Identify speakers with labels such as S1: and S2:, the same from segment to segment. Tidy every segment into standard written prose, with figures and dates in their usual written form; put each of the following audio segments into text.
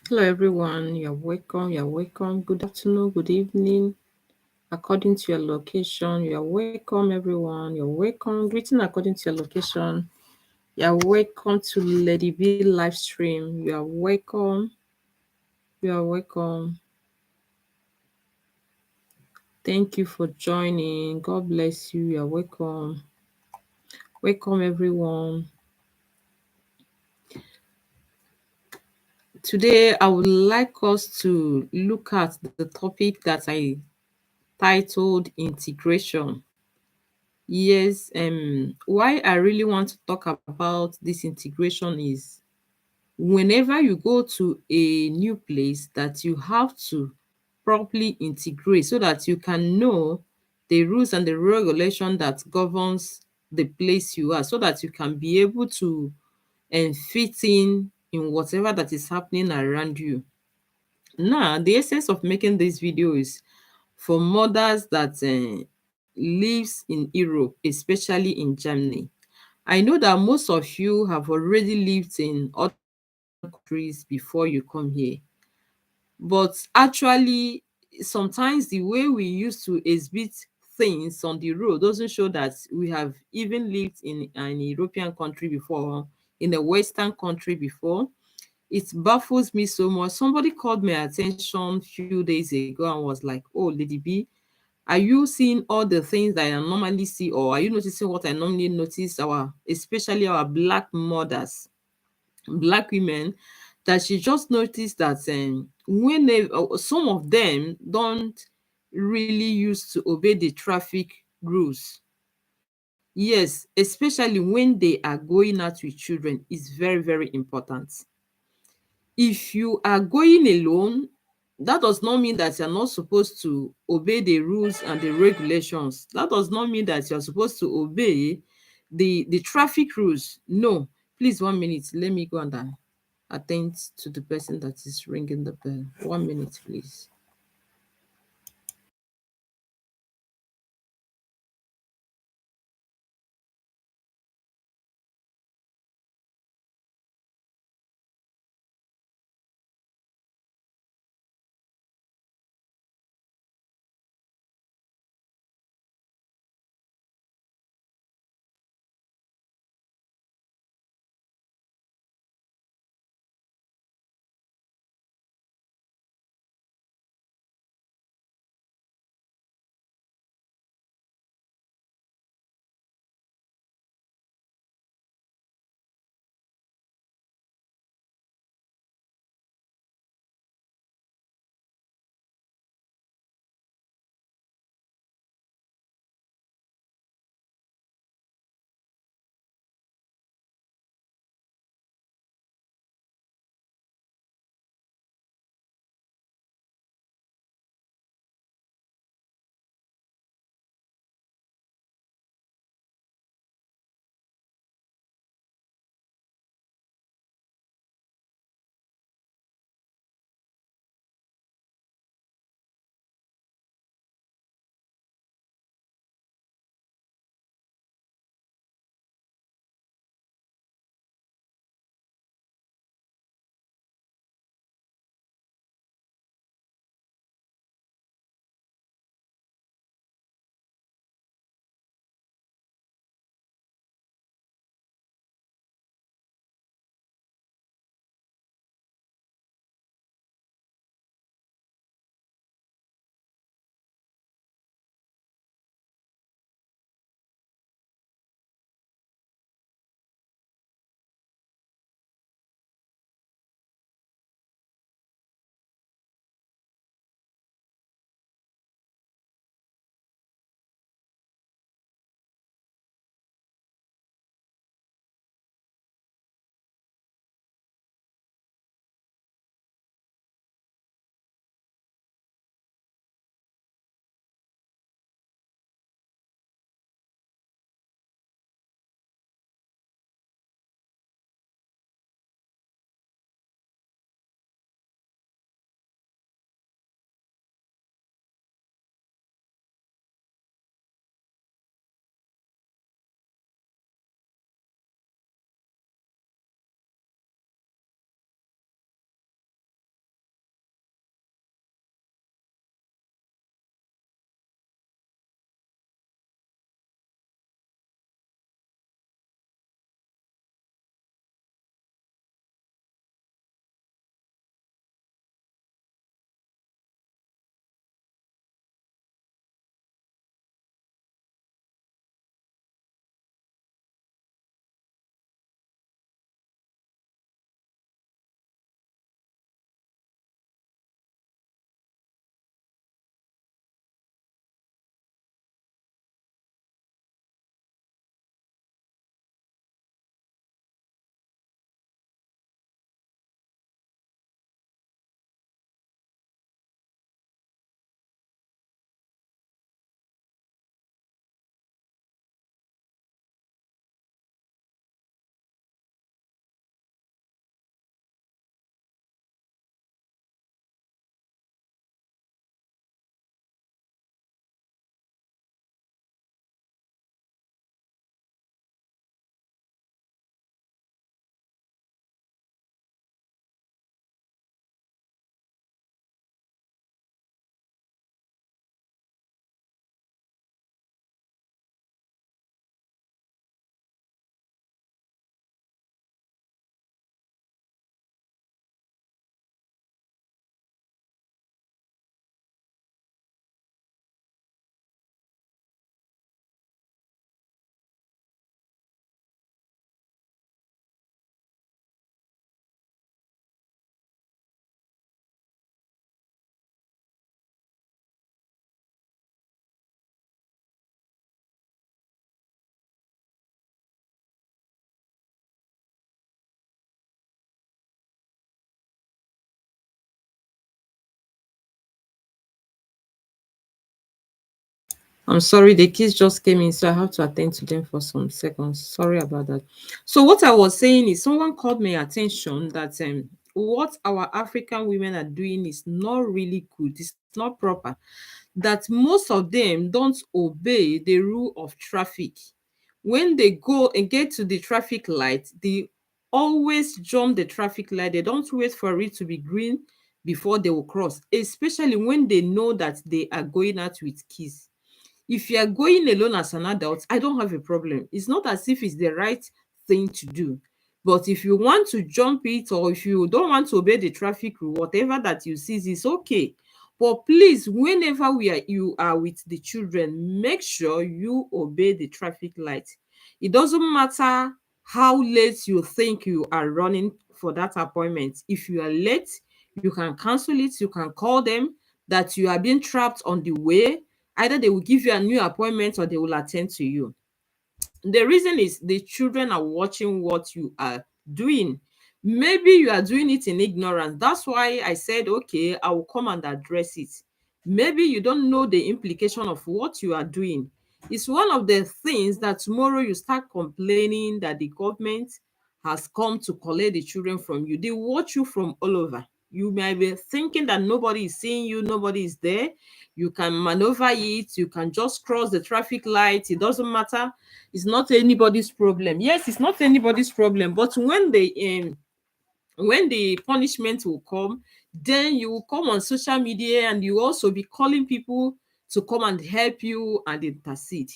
S1: Hello, everyone. You're welcome. You're welcome. Good afternoon, good evening, according to your location. You're welcome, everyone. You're welcome. Greeting according to your location. You're welcome to Lady B live stream. You are welcome. You are welcome. Thank you for joining. God bless you. You're welcome. Welcome, everyone. Today, I would like us to look at the topic that I titled integration. Yes, why I really want to talk about this integration is whenever you go to a new place that you have to properly integrate so that you can know the rules and the regulation that governs the place you are so that you can be able to fit in whatever that is happening around you. Now, the essence of making this video is for mothers that lives in Europe, especially in Germany. I know that most of you have already lived in other countries before you come here, but actually, sometimes the way we used to exhibit things on the road doesn't show that we have even lived in an European country before, in a Western country before. It baffles me so much. Somebody called my attention a few days ago and was like, "Oh, Lady B, are you seeing all the things that I normally see, or are you noticing what I normally notice? Especially our black mothers, black women, that she just noticed that some of them don't really used to obey the traffic rules. Yes, especially when they are going out with children, is very, very important. If you are going alone, that does not mean that you're not supposed to obey the rules and the regulations. That does not mean that you're supposed to obey the traffic rules. No, please, 1 minute. Let me go and attend to the person that is ringing the bell. 1 minute, please. I'm sorry, the kids just came in, so I have to attend to them for some seconds. Sorry about that. So, what I was saying is, someone called my attention that what our African women are doing is not really good. It's not proper. That most of them don't obey the rule of traffic. When they go and get to the traffic light, they always jump the traffic light. They don't wait for it to be green before they will cross, especially when they know that they are going out with kids. If you are going alone as an adult, I don't have a problem. It's not as if it's the right thing to do. But if you want to jump it, or if you don't want to obey the traffic rule, whatever that you see is okay. But please, whenever you are with the children, make sure you obey the traffic light. It doesn't matter how late you think you are running for that appointment. If you are late, you can cancel it, you can call them that you are being trapped on the way. Either they will give you a new appointment or they will attend to you. The reason is the children are watching what you are doing. Maybe you are doing it in ignorance. That's why I said, okay, I will come and address it. Maybe you don't know the implication of what you are doing. It's one of the things that tomorrow you start complaining that the government has come to collect the children from you. They watch you from all over. You may be thinking that nobody is seeing you, nobody is there. You can maneuver it, you can just cross the traffic light. It doesn't matter. It's not anybody's problem. Yes, it's not anybody's problem, but when the punishment will come, then you will come on social media and you also be calling people to come and help you and intercede.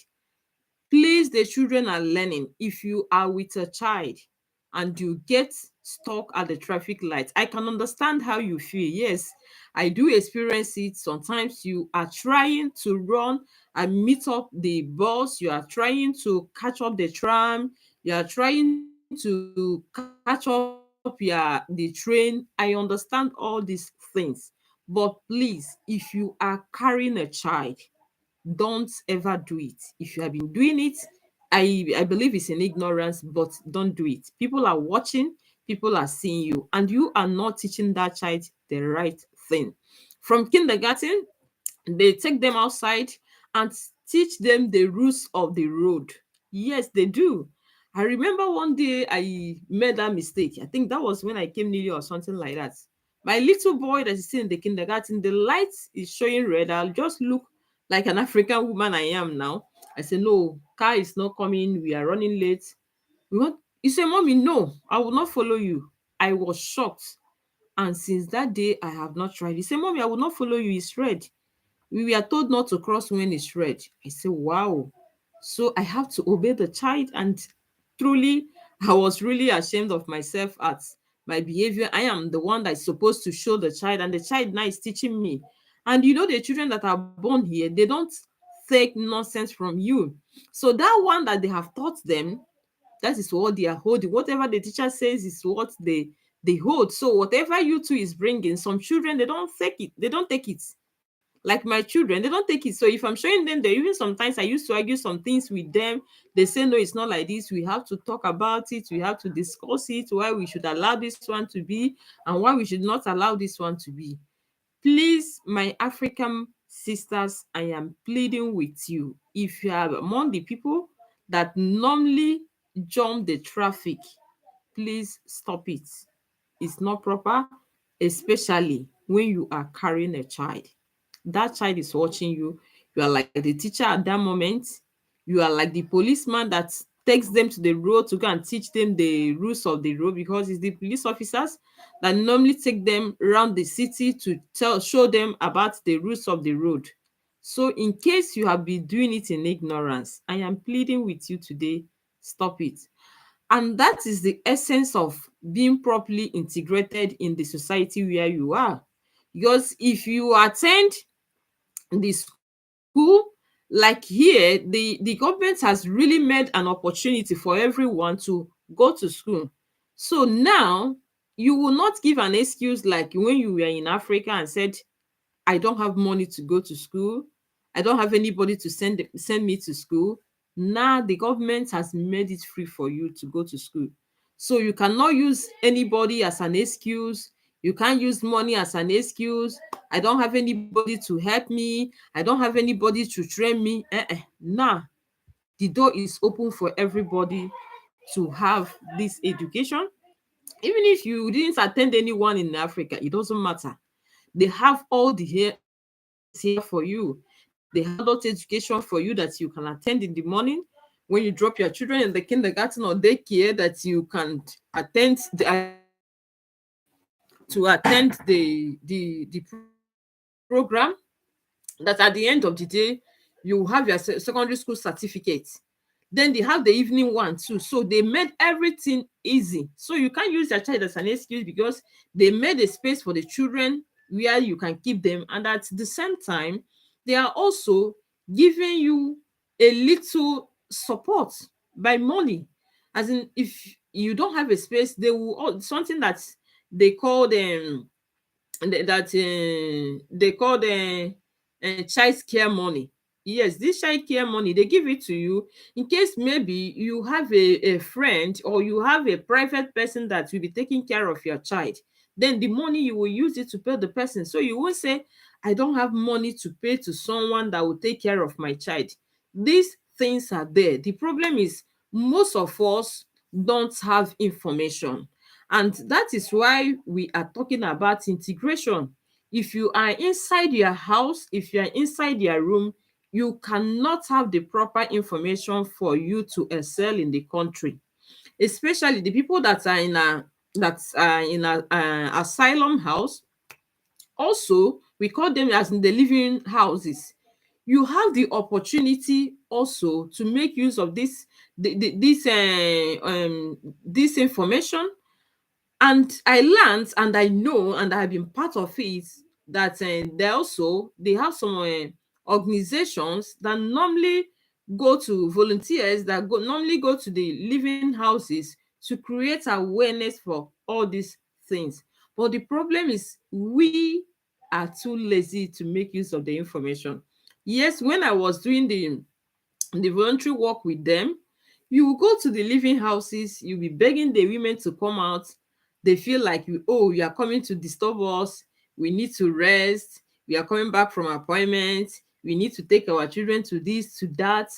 S1: Please, the children are learning. If you are with a child and you get stuck at the traffic light, I can understand how you feel. Yes, I do experience it. Sometimes you are trying to run and meet up the bus, you are trying to catch up the tram, you are trying to catch up the train. I understand all these things. But please, if you are carrying a child, don't ever do it. If you have been doing it, I believe it's in ignorance, but don't do it. People are watching, people are seeing you, and you are not teaching that child the right thing. From kindergarten, they take them outside and teach them the rules of the road. Yes, they do. I remember one day I made that mistake. I think that was when I came new or something like that. My little boy that is still in the kindergarten, the light is showing red. I'll just look like an African woman I am now. I say, no, car is not coming. We are running late. We want. You say, mommy, no, I will not follow you. I was shocked. And since that day, I have not tried. He said, mommy, I will not follow you. It's red. We were told not to cross when it's red. I say, wow. So I have to obey the child. And truly, I was really ashamed of myself at my behavior. I am the one that is supposed to show the child, and the child now is teaching me. And you know, the children that are born here, they don't take nonsense from you. So that one that they have taught them, that is what they are holding. Whatever the teacher says is what they hold. So whatever you two is bringing, some children, they don't take it. They don't take it. Like my children, they don't take it. So if I'm showing them, they even sometimes I used to argue some things with them. They say no, it's not like this. We have to talk about it. We have to discuss it. Why we should allow this one to be and why we should not allow this one to be. Please, my African sisters, I am pleading with you. If you are among the people that normally jump the traffic, please stop it. It's not proper, especially when you are carrying a child. That child is watching you. You are like the teacher at that moment. You are like the policeman that takes them to the road to go and teach them the rules of the road, because it's the police officers that normally take them around the city to show them about the rules of the road. So in case you have been doing it in ignorance, I am pleading with you today, stop it. And that is the essence of being properly integrated in the society where you are. Because if you attend the school, like here, the government has really made an opportunity for everyone to go to school. So now you will not give an excuse like when you were in Africa and said, I don't have money to go to school. I don't have anybody to send me to school. Now the government has made it free for you to go to school. So you cannot use anybody as an excuse. You can't use money as an excuse. I don't have anybody to help me. I don't have anybody to train me. Nah, the door is open for everybody to have this education. Even if you didn't attend anyone in Africa, it doesn't matter. They have all the resources here for you. They have adult education for you that you can attend in the morning when you drop your children in the kindergarten or daycare, that you can attend to attend the program, that at the end of the day you have your secondary school certificate. Then they have the evening one too, so they made everything easy. So you can't use your child as an excuse, because they made a space for the children where you can keep them, and at the same time they are also giving you a little support by money. As in, if you don't have a space, they will something that they call them they call the child care money. Yes, this child care money, they give it to you in case maybe you have a friend, or you have a private person that will be taking care of your child. Then the money, you will use it to pay the person. So you won't say, I don't have money to pay to someone that will take care of my child. These things are there. The problem is, most of us don't have information, and that is why we are talking about integration. If you are inside your house, if you are inside your room, you cannot have the proper information for you to excel in the country. Especially the people that are in a asylum house. Also, we call them as in the living houses. You have the opportunity also to make use of this information. And I learned, and I know, and I have been part of it, that they have some organizations that normally go to volunteers, that normally go to the living houses to create awareness for all these things. But the problem is, we are too lazy to make use of the information. Yes, when I was doing the voluntary work with them, you will go to the living houses, you'll be begging the women to come out. They feel like, you are coming to disturb us, we need to rest, we are coming back from appointments, we need to take our children to this, to that.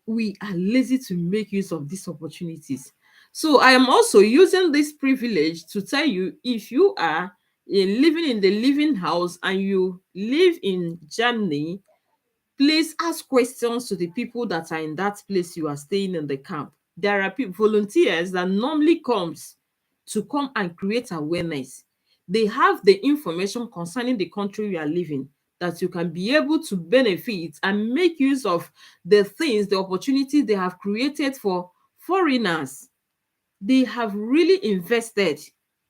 S1: We are lazy to make use of these opportunities. So I am also using this privilege to tell you, if you are living in the living house and you live in Germany, please ask questions to the people that are in that place you are staying in the camp. There are volunteers that normally come and create awareness. They have the information concerning the country you are living, that you can be able to benefit and make use of the things, the opportunities they have created for foreigners. They have really invested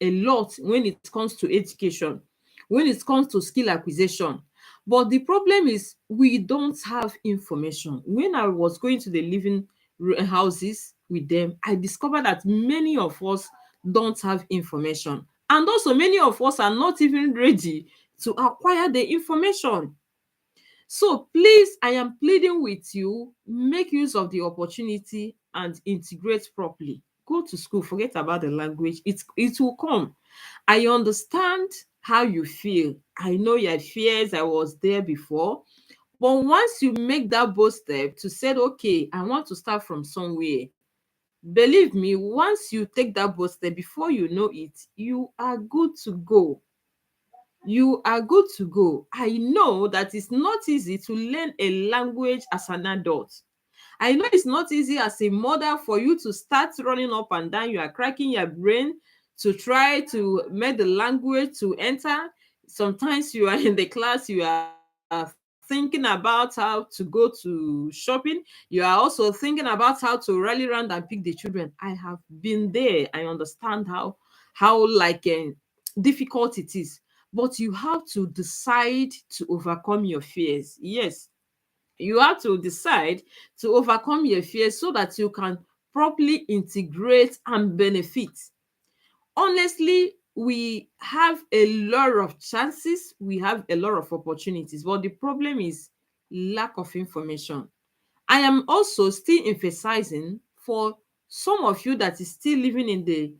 S1: a lot when it comes to education, when it comes to skill acquisition. But the problem is, we don't have information. When I was going to the living houses with them, I discovered that many of us don't have information. And also, many of us are not even ready to acquire the information. So please, I am pleading with you, make use of the opportunity and integrate properly. Go to school, forget about the language. It will come. I understand how you feel. I know your fears. I was there before. But once you make that bold step to say, okay, I want to start from somewhere, believe me, once you take that bold step, before you know it, you are good to go. You are good to go. I know that it's not easy to learn a language as an adult. I know it's not easy as a mother for you to start running up and down. You are cracking your brain to try to make the language to enter. Sometimes you are in the class, you are thinking about how to go to shopping. You are also thinking about how to rally around and pick the children. I have been there. I understand how difficult it is. But you have to decide to overcome your fears. Yes, you have to decide to overcome your fears so that you can properly integrate and benefit. Honestly, we have a lot of chances, we have a lot of opportunities, but the problem is lack of information. I am also still emphasizing for some of you that is still living in the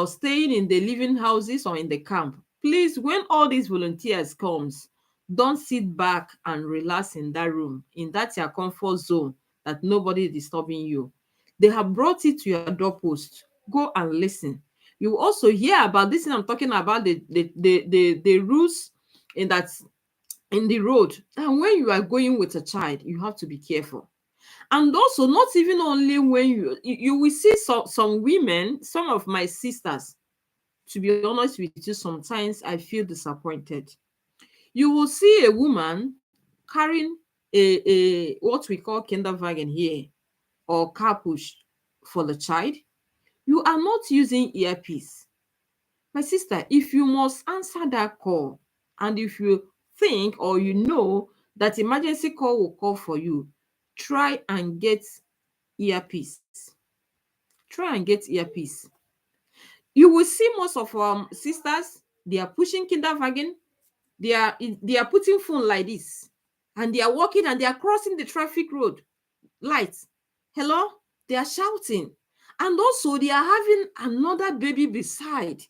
S1: staying in the living houses or in the camp. Please, when all these volunteers comes, don't sit back and relax in that room, in that your comfort zone that nobody is disturbing you. They have brought it to your doorpost. Go and listen. You will also hear about this thing I'm talking about, the rules in that in the road. And when you are going with a child, you have to be careful. And also, not even only when you will see some women, some of my sisters, to be honest with you, sometimes I feel disappointed. You will see a woman carrying a what we call kinderwagen here, or car push for the child. You are not using earpiece. My sister, if you must answer that call, and if you think or you know that emergency call will call for you, try and get earpiece. Try and get earpiece. You will see most of our sisters, they are pushing kinderwagen, they are putting phone like this, and they are walking and they are crossing the traffic road lights. Hello, they are shouting, and also they are having another baby beside.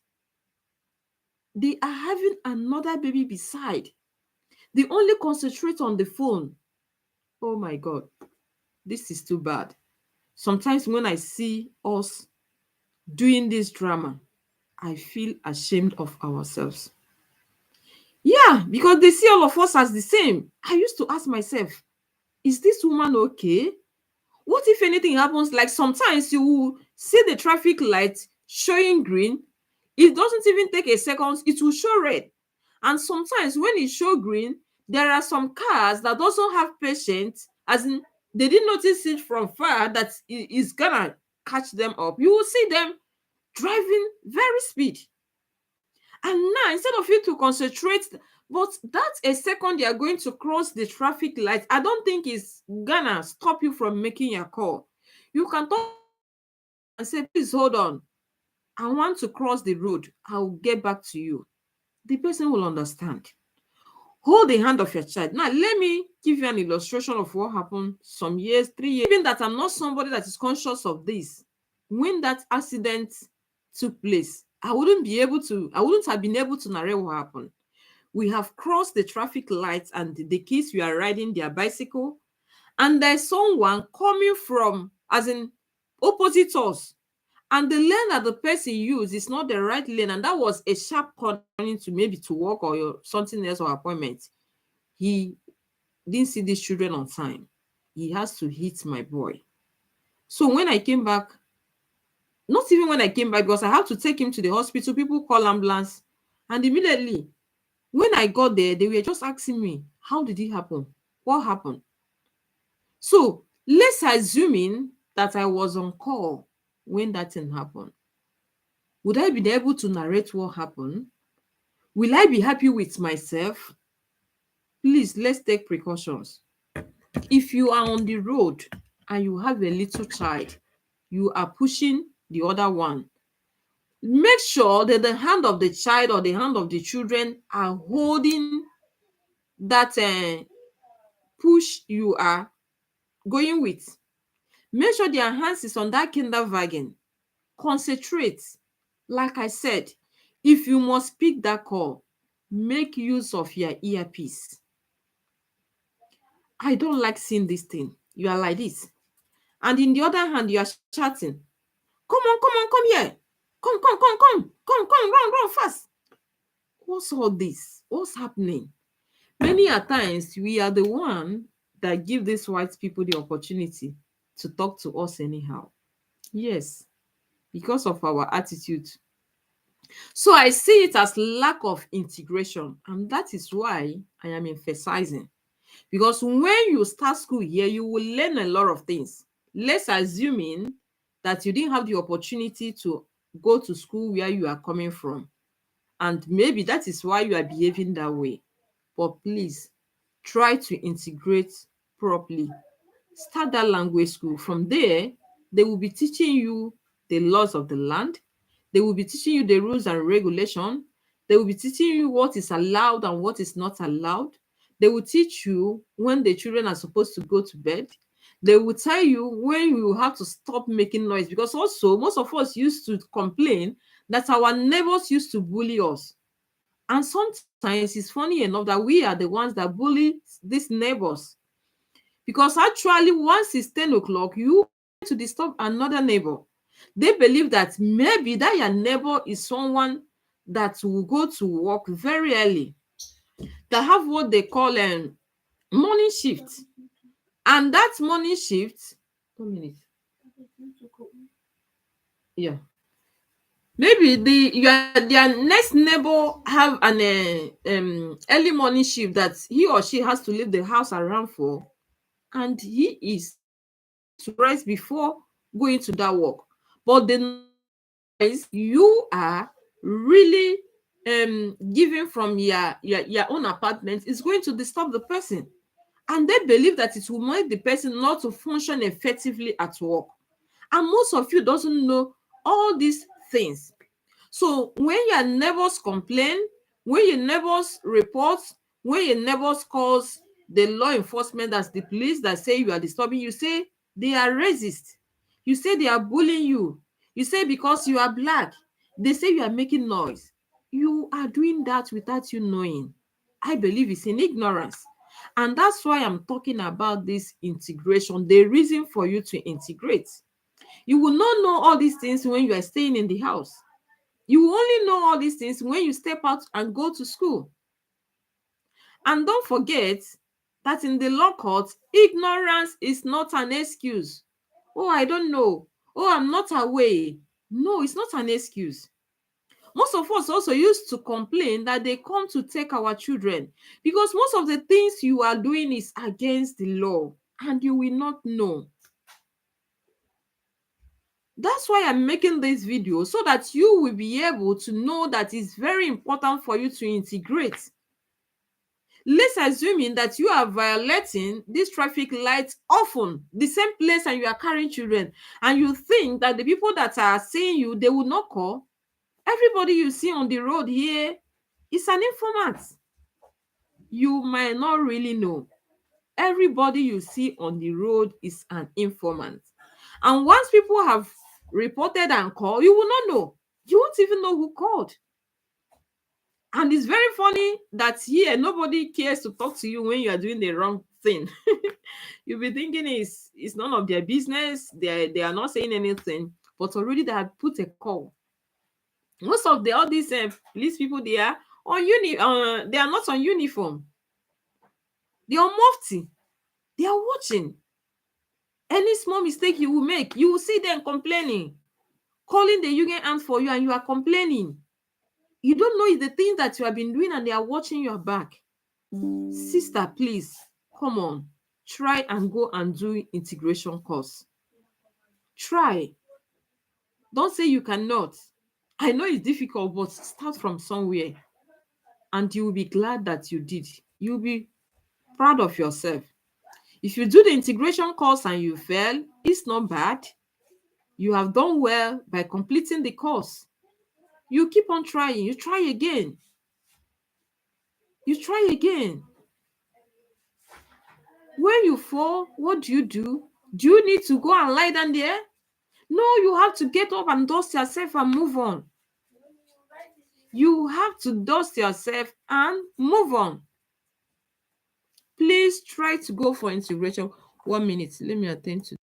S1: They are having another baby beside. They only concentrate on the phone. Oh my God, this is too bad. Sometimes when I see us doing this drama, I feel ashamed of ourselves. Yeah, because they see all of us as the same. I used to ask myself, is this woman okay? What if anything happens? Like sometimes you will see the traffic light showing green. It doesn't even take a second, it will show red. And sometimes when it show green, there are some cars that also have patience, as in they didn't notice it from far that it is gonna catch them up. You will see them driving very speed. And now, instead of you to concentrate, but that's a second they are going to cross the traffic light, I don't think it's gonna stop you from making your call. You can talk and say, please hold on. I want to cross the road. I'll get back to you. The person will understand. Hold the hand of your child. Now, let me give you an illustration of what happened some years, 3 years. Even that I'm not somebody that is conscious of this. When that accident took place, I wouldn't have been able to narrate what happened. We have crossed the traffic lights and the kids were riding their bicycle, and there's someone coming from, as in, opposite us, and the lane that the person used is not the right lane, and that was a sharp corner to maybe to work or something else or appointment. He didn't see these children on time. He has to hit my boy. So when I came back, not even when I came back, because I had to take him to the hospital, people call ambulance, and immediately when I got there, they were just asking me, how did it happen? What happened? So let's assuming that I was on call when that thing happened. Would I be able to narrate what happened? Will I be happy with myself? Please, let's take precautions. If you are on the road and you have a little child, you are pushing the other one, make sure that the hand of the child or the hand of the children are holding that push you are going with. Make sure their hands is on that kinderwagen. Concentrate. Like I said, if you must pick that call, make use of your earpiece. I don't like seeing this thing. You are like this. And in the other hand, you are chatting. Come here. Come, run fast. What's all this? What's happening? Many a times, we are the one that give these white people the opportunity to talk to us anyhow. Yes, because of our attitude. So I see it as lack of integration, and that is why I am emphasizing. Because when you start school here, you will learn a lot of things. Let's assuming that you didn't have the opportunity to go to school where you are coming from, and maybe that is why you are behaving that way. But please try to integrate properly. Start that language school. From there, they will be teaching you the laws of the land. They will be teaching you the rules and regulation. They will be teaching you what is allowed and what is not allowed. They will teach you when the children are supposed to go to bed. They will tell you when you have to stop making noise, because also most of us used to complain that our neighbors used to bully us. And sometimes it's funny enough that we are the ones that bully these neighbors. Because actually, once it's 10 o'clock, you to disturb another neighbor. They believe that maybe that your neighbor is someone that will go to work very early, that have what they call morning shift. And that morning shift, 1 minute. Yeah. Maybe their next neighbor have an early morning shift that he or she has to leave the house around 4, and he is to rest before going to that work. But the noise you are really giving from your own apartment is going to disturb the person, and they believe that it will make the person not to function effectively at work. And most of you doesn't know all these things. So when your neighbors complain, when your neighbors report, when your neighbors calls the law enforcement, that's the police, that say you are disturbing, you say they are racist. You say they are bullying you. You say because you are black. They say you are making noise. You are doing that without you knowing. I believe it's in ignorance. And that's why I'm talking about this integration, the reason for you to integrate. You will not know all these things when you are staying in the house. You will only know all these things when you step out and go to school. And don't forget that in the law court, ignorance is not an excuse. Oh, I don't know. Oh, I'm not aware. No, it's not an excuse. Most of us also used to complain that they come to take our children because most of the things you are doing is against the law and you will not know. That's why I'm making this video, so that you will be able to know that it's very important for you to integrate. Let's assuming that you are violating this traffic lights often, the same place, and you are carrying children, and you think that the people that are seeing you, they will not call. Everybody you see on the road here is an informant. You might not really know. Everybody you see on the road is an informant. And once people have reported and called, you will not know. You won't even know who called. And it's very funny that here nobody cares to talk to you when you are doing the wrong thing. You'll be thinking it's none of their business. They are not saying anything, but already they have put a call. Most of the all these police people, they are on they are not on uniform. They are mufti. They are watching. Any small mistake you will make, you will see them complaining, calling the union hand for you, and you are complaining. You don't know the things that you have been doing, and they are watching your back. Sister, please, come on, try and go and do integration course. Try. Don't say you cannot. I know it's difficult, but start from somewhere, and you will be glad that you did. You'll be proud of yourself. If you do the integration course and you fail, it's not bad. You have done well by completing the course. You keep on trying. You try again. You try again. When you fall, what do? Do you need to go and lie down there? No, you have to get up and dust yourself and move on. You have to dust yourself and move on. Please try to go for integration. 1 minute. Let me attend to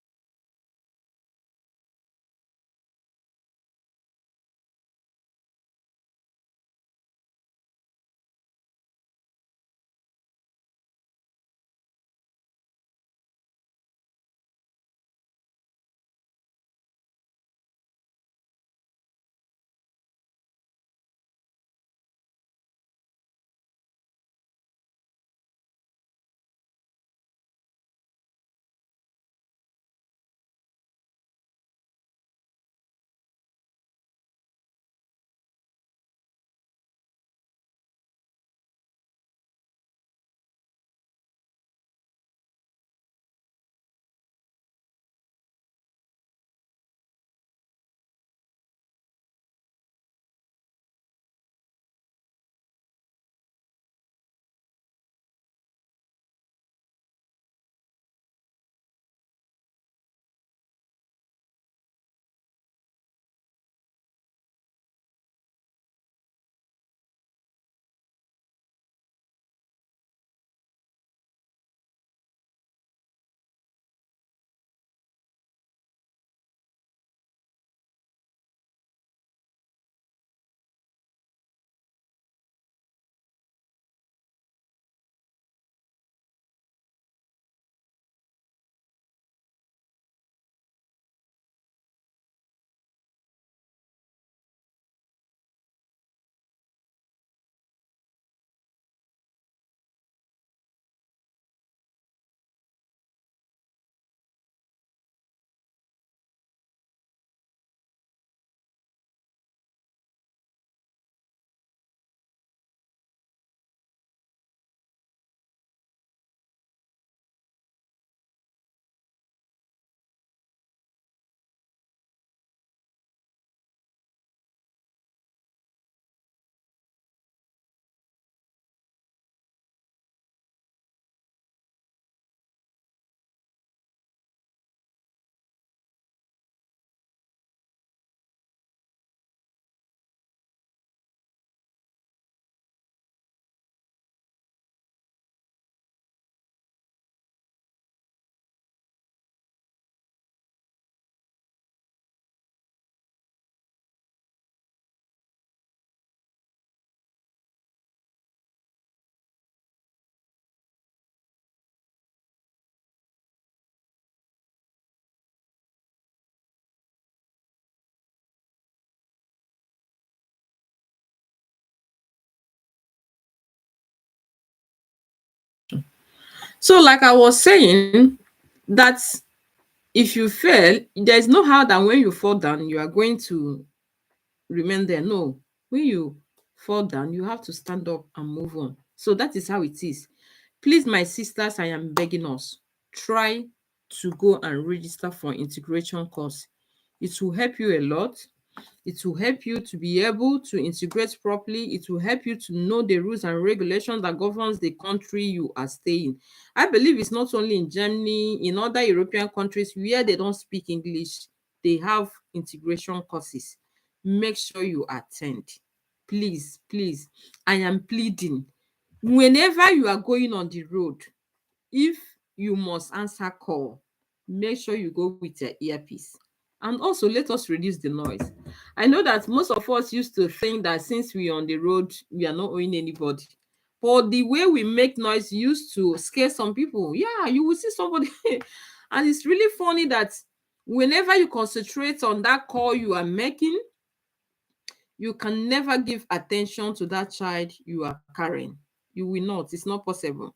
S1: So, like I was saying, that if you fail, there's no how that when you fall down, you are going to remain there. No, when you fall down, you have to stand up and move on. So that is how it is. Please, my sisters, I am begging us, try to go and register for integration course. It will help you a lot. It will help you to be able to integrate properly. It will help you to know the rules and regulations that governs the country you are staying. I believe it's not only in Germany, in other European countries where they don't speak English, they have integration courses. Make sure you attend. Please, please, I am pleading. Whenever you are going on the road, if you must answer call, make sure you go with your earpiece. And also, let us reduce the noise. I know that most of us used to think that since we are on the road, we are not owing anybody. But the way we make noise used to scare some people. Yeah, you will see somebody. And it's really funny that whenever you concentrate on that call you are making, you can never give attention to that child you are carrying. You will not. It's not possible.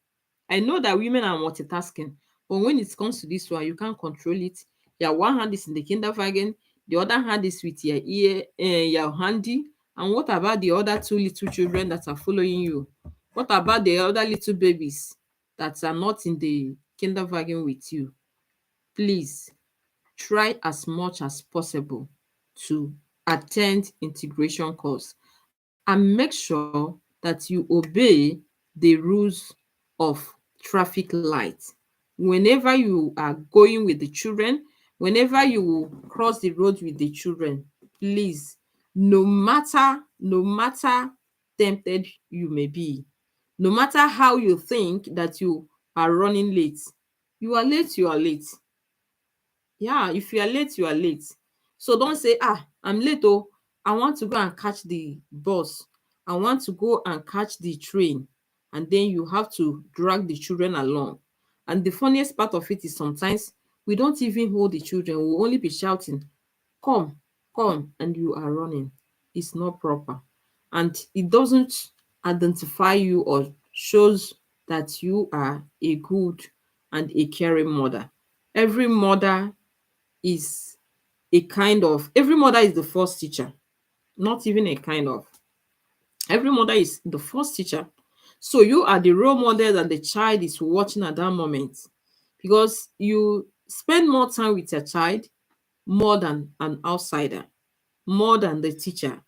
S1: I know that women are multitasking, but when it comes to this one, you can't control it. Your one hand is in the kinderwagen, the other hand is with your ear, your handy. And what about the other two little children that are following you? What about the other little babies that are not in the kinderwagen with you? Please try as much as possible to attend integration course and make sure that you obey the rules of traffic light. Whenever you are going with the children, whenever you cross the road with the children, please, no matter tempted you may be, no matter how you think that you are running late, you are late, you are late. Yeah, if you are late, you are late. So don't say, I'm late. Oh, I want to go and catch the bus. I want to go and catch the train. And then you have to drag the children along. And the funniest part of it is sometimes we don't even hold the children. We'll only be shouting, come, come, and you are running. It's not proper. And it doesn't identify you or shows that you are a good and a caring mother. Every mother is every mother is the first teacher, not even a kind of. Every mother is the first teacher. So you are the role model that the child is watching at that moment, because you spend more time with your child more than an outsider, more than the teacher.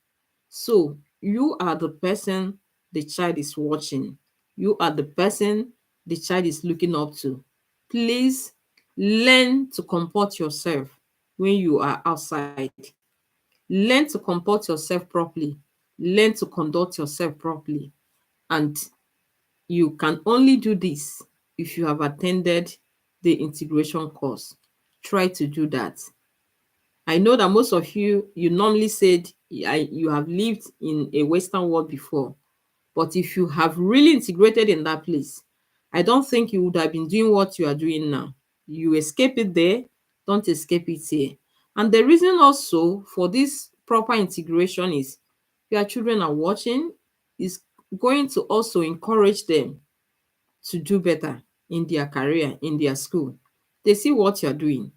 S1: So you are the person the child is watching. You are the person the child is looking up to. Please learn to comport yourself when you are outside. Learn to comport yourself properly. Learn to conduct yourself properly. And you can only do this if you have attended the integration course. Try to do that. I know that most of you normally said you have lived in a Western world before, but if you have really integrated in that place, I don't think you would have been doing what you are doing now. You escape it there, don't escape it here. And the reason also for this proper integration is your children are watching, is going to also encourage them to do better in their career, in their school. They see what you're doing.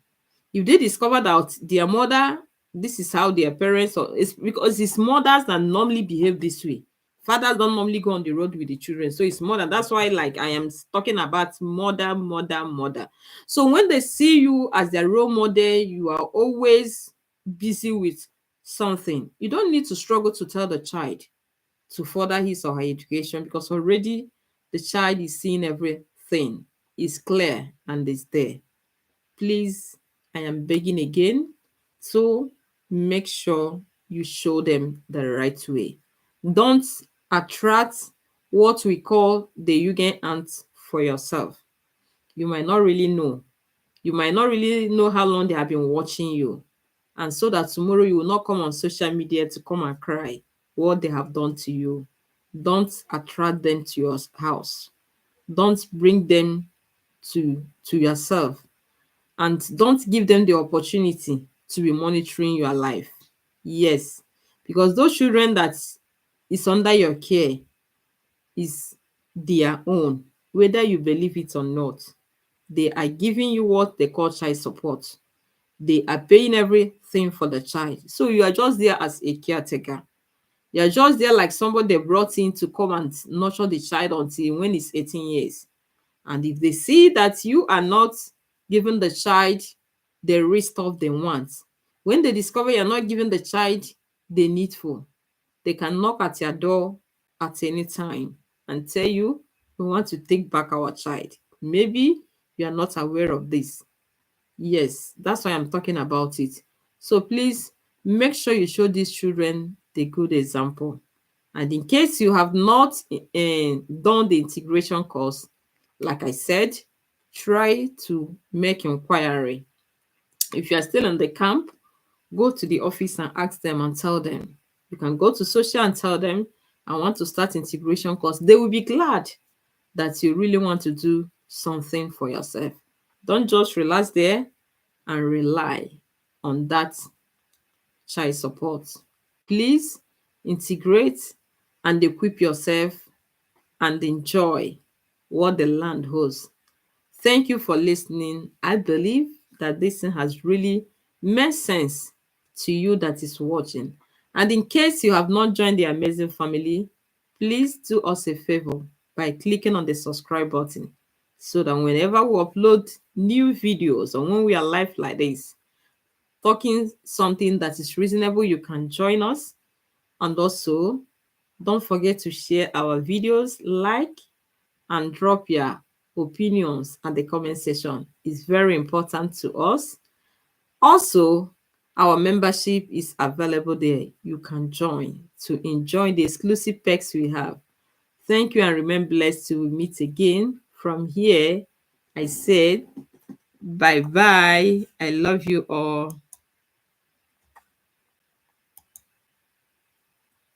S1: If they discover that their mother, this is how their parents, or it's because it's mothers that normally behave this way. Fathers don't normally go on the road with the children, so it's mother. That's why, like, I am talking about mother. So when they see you as their role model, you are always busy with something. You don't need to struggle to tell the child to further his or her education, because already the child is seeing everything. It's clear and it's there. Please, I am begging again, so make sure you show them the right way. Don't attract what we call the Ant for yourself. You might not really know. You might not really know how long they have been watching you. And so that tomorrow you will not come on social media to come and cry what they have done to you. Don't attract them to your house. Don't bring them to yourself, and don't give them the opportunity to be monitoring your life. Yes, because those children that is under your care is their own. whether you believe it or not. They are giving you what they call child support. They are paying everything for the child. So you are just there as a caretaker. You're just there like somebody they brought in to come and nurture the child until when it's 18 years. And if they see that you are not giving the child the real stuff they want, when they discover you're not giving the child the needful, they can knock at your door at any time and tell you, we want to take back our child. Maybe you are not aware of this. Yes, that's why I'm talking about it. So please make sure you show these children the good example. And in case you have not done the integration course, like I said, try to make inquiry. If you are still in the camp, go to the office and ask them and tell them. You can go to social and tell them, I want to start integration course. They will be glad that you really want to do something for yourself. Don't just relax there and rely on that child support. Please integrate and equip yourself and enjoy what the land holds. Thank you for listening. I believe that this thing has really made sense to you that is watching. And in case you have not joined the amazing family, please do us a favor by clicking on the subscribe button so that whenever we upload new videos or when we are live like this, talking something that is reasonable, you can join us. And also, don't forget to share our videos, like, and drop your opinions at the comment section. It's very important to us. Also, our membership is available there. You can join to enjoy the exclusive perks we have. Thank you and remain blessed till we meet again. From here, I said bye bye. I love you all.